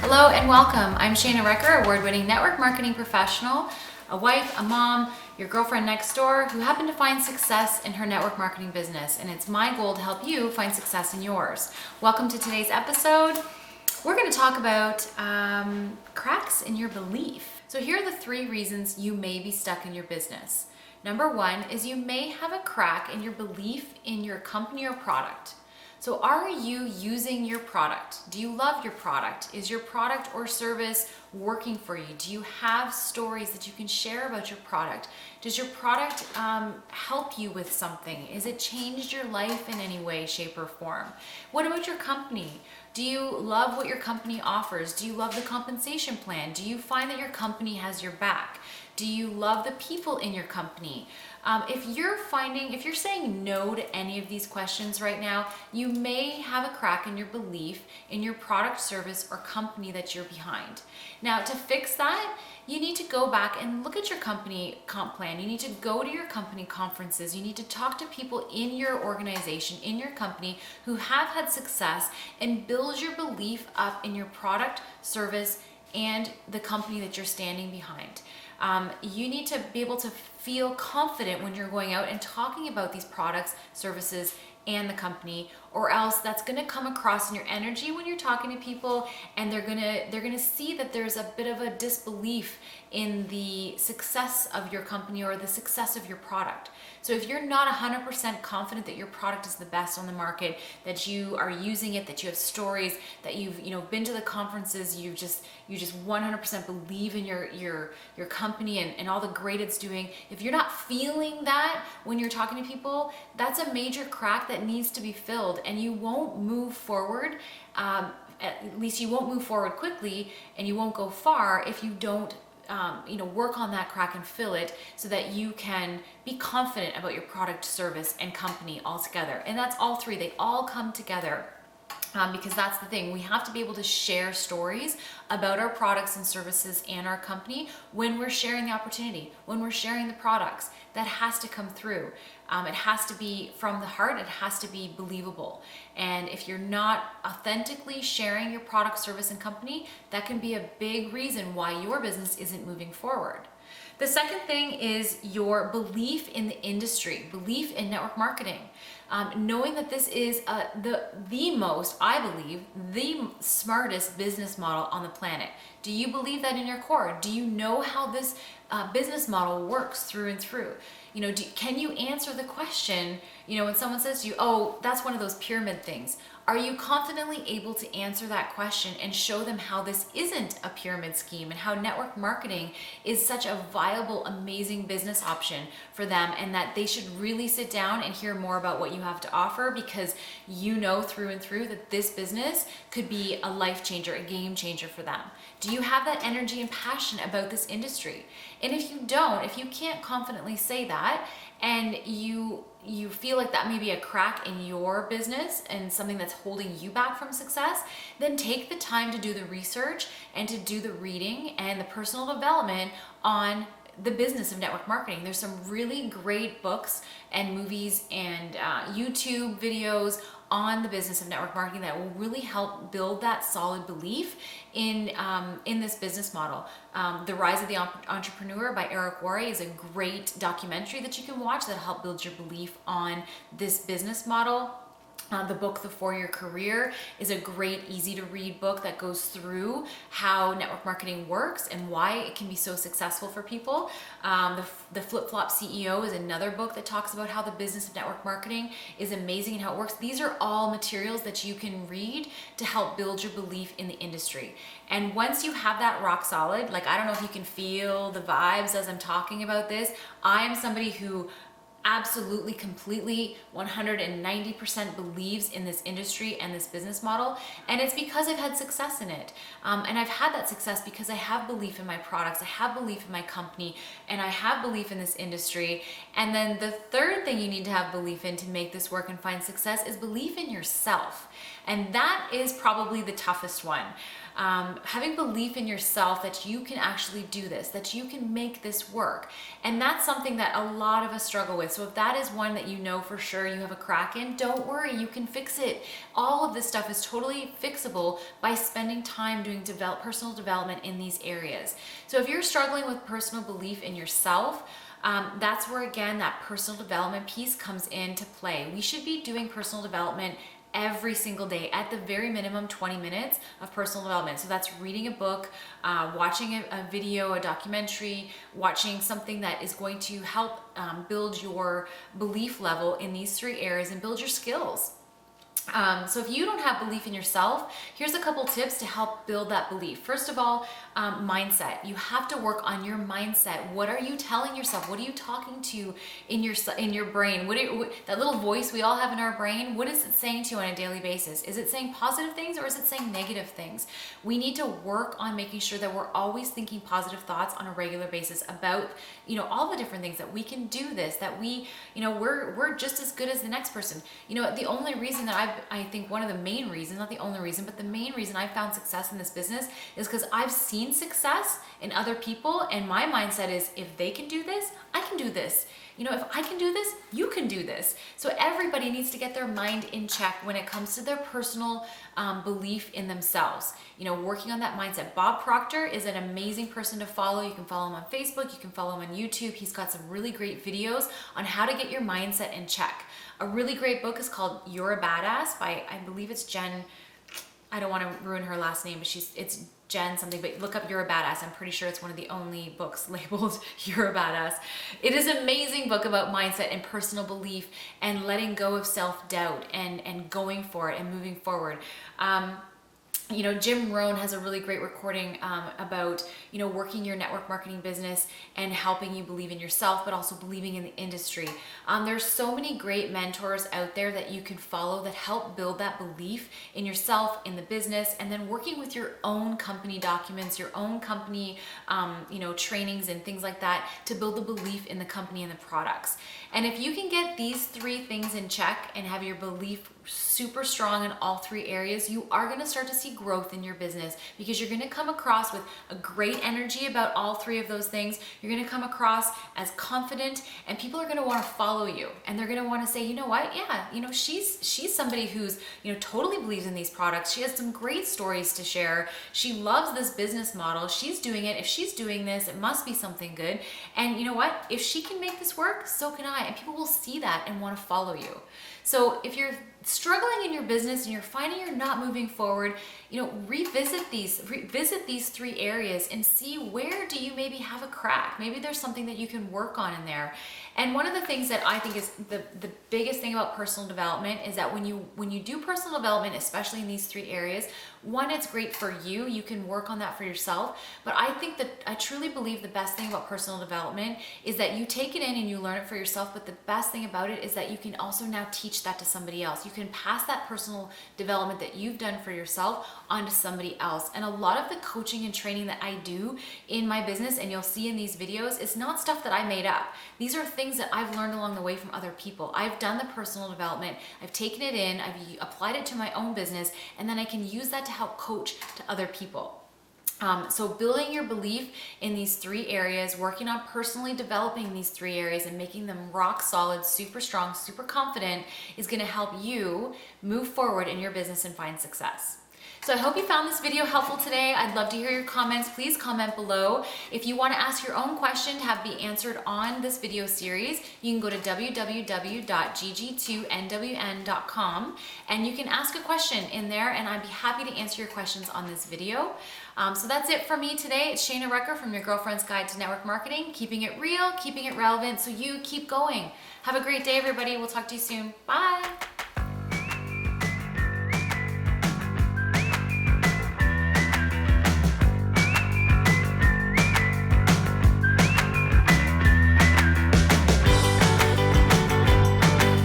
Hello and welcome. I'm Shana Recker, award-winning network marketing professional, a wife, a mom, your girlfriend next door who happened to find success in her network marketing business, and it's my goal to help you find success in yours. Welcome to today's episode. We're going to talk about cracks in your belief. So here are the 3 reasons you may be stuck in your business. Number 1 is you may have a crack in your belief in your company or product. So are you using your product? Do you love your product? Is your product or service working for you? Do you have stories that you can share about your product? Does your product help you with something? Is it changed your life in any way, shape, or form? What about your company? Do you love what your company offers? Do you love the compensation plan? Do you find that your company has your back? Do you love the people in your company? If you're saying no to any of these questions right now, you may have a crack in your belief in your product, service, or company that you're behind. Now, to fix that, you need to go back and look at your company comp plan. You need to go to your company conferences. You need to talk to people in your organization, in your company, who have had success, and build your belief up in your product, service, and the company that you're standing behind. You need to be able to feel confident when you're going out and talking about these products, services, and the company, or else that's going to come across in your energy when you're talking to people, and they're going to see that there's a bit of a disbelief in the success of your company or the success of your product. So if you're not 100% confident that your product is the best on the market, that you are using it, that you have stories, that you've been to the conferences, you just 100% believe in your company and all the great it's doing. If you're not feeling that when you're talking to people, that's a major crack that needs to be filled, and you won't move forward. At least you won't move forward quickly, and you won't go far if you don't work on that crack and fill it, so that you can be confident about your product, service, and company all together. And that's all 3. They all come together. Because that's the thing, we have to be able to share stories about our products and services and our company when we're sharing the opportunity, when we're sharing the products. That has to come through. It has to be from the heart. It has to be believable. And if you're not authentically sharing your product, service, and company, that can be a big reason why your business isn't moving forward. The second thing is your belief in the industry, belief in network marketing. Knowing that this is the most, I believe, the smartest business model on the planet. Do you believe that in your core? Do you know how this business model works through and through? Can you answer the question, when someone says to you, oh, that's one of those pyramid things? Are you confidently able to answer that question and show them how this isn't a pyramid scheme, and how network marketing is such a viable, amazing business option for them, and that they should really sit down and hear more about what you have to offer, because you know through and through that this business could be a life changer, a game changer for them? Do you have that energy and passion about this industry? And if you don't, if you can't confidently say that, and you feel like that may be a crack in your business and something that's holding you back from success, then take the time to do the research and to do the reading and the personal development on the business of network marketing. There's some really great books and movies and YouTube videos on the business of network marketing that will really help build that solid belief in this business model. The Rise of the Entrepreneur by Eric Worre is a great documentary that you can watch that'll help build your belief on this business model. The book, The 4-Year Career, is a great, easy to read book that goes through how network marketing works and why it can be so successful for people. The Flip Flop CEO is another book that talks about how the business of network marketing is amazing and how it works. These are all materials that you can read to help build your belief in the industry. And once you have that rock solid, like, I don't know if you can feel the vibes as I'm talking about this. I am somebody who absolutely, completely, 190% believes in this industry and this business model, and it's because I've had success in it. And I've had that success because I have belief in my products, I have belief in my company, and I have belief in this industry. And then the third thing you need to have belief in to make this work and find success is belief in yourself. And that is probably the toughest one. having belief in yourself that you can actually do this, that you can make this work. And that's something that a lot of us struggle with. So if that is one that you know for sure you have a crack in, don't worry, you can fix it. All of this stuff is totally fixable by spending time doing personal development in these areas. So if you're struggling with personal belief in yourself, that's where, again, that personal development piece comes into play. We should be doing personal development every single day, at the very minimum 20 minutes of personal development. So that's reading a book, watching a video, a documentary, watching something that is going to help build your belief level in these three areas and build your skills. So if you don't have belief in yourself, here's a couple tips to help build that belief. First of all, mindset. You have to work on your mindset. What are you telling yourself? What are you talking to in your brain? That little voice we all have in our brain, what is it saying to you on a daily basis? Is it saying positive things or is it saying negative things? We need to work on making sure that we're always thinking positive thoughts on a regular basis about, all the different things that we can do this, that we're just as good as the next person. The only reason that I think one of the main reasons, not the only reason, but the main reason I found success in this business is because I've seen success in other people, and my mindset is, if they can do this, I can do this. If I can do this, you can do this. So everybody needs to get their mind in check when it comes to their personal belief in themselves. Working on that mindset. Bob Proctor is an amazing person to follow. You can follow him on Facebook. You can follow him on YouTube. He's got some really great videos on how to get your mindset in check. A really great book is called You're a Badass by, I believe it's Jen. I don't want to ruin her last name, but it's Jen something, but look up You're a Badass. I'm pretty sure it's one of the only books labeled You're a Badass. It is an amazing book about mindset and personal belief and letting go of self-doubt and going for it and moving forward. Jim Rohn has a really great recording about, working your network marketing business and helping you believe in yourself, but also believing in the industry. There's so many great mentors out there that you can follow that help build that belief in yourself, in the business, and then working with your own company documents, your own company, trainings and things like that to build the belief in the company and the products. And if you can get these three things in check and have your belief super strong in all three areas, you are going to start to see growth in your business, because you're going to come across with a great energy about all three of those things. You're going to come across as confident, and people are going to want to follow you, and they're going to want to say, she's somebody who's, totally believes in these products. She has some great stories to share. She loves this business model. She's doing it. If she's doing this, it must be something good. And you know what? If she can make this work, so can I. And people will see that and want to follow you. So if you're struggling in your business and you're finding you're not moving forward, revisit these three areas and see, where do you maybe have a crack? Maybe there's something that you can work on in there. And one of the things that I think is the biggest thing about personal development is that when you do personal development, especially in these three areas, one, it's great for you. You can work on that for yourself. But I truly believe the best thing about personal development is that you take it in and you learn it for yourself. But the best thing about it is that you can also now teach that to somebody else. You can pass that personal development that you've done for yourself onto somebody else. And a lot of the coaching and training that I do in my business, and you'll see in these videos, is not stuff that I made up. These are things that I've learned along the way from other people. I've done the personal development, I've taken it in, I've applied it to my own business, and then I can use that to help coach to other people. So building your belief in these three areas, working on personally developing these three areas and making them rock solid, super strong, super confident, is going to help you move forward in your business and find success. So I hope you found this video helpful today. I'd love to hear your comments. Please comment below. If you want to ask your own question to have be answered on this video series, you can go to www.gg2nwn.com and you can ask a question in there, and I'd be happy to answer your questions on this video. So that's it for me today. It's Shana Recker from Your Girlfriend's Guide to Network Marketing, keeping it real, keeping it relevant, so you keep going. Have a great day, everybody. We'll talk to you soon. Bye.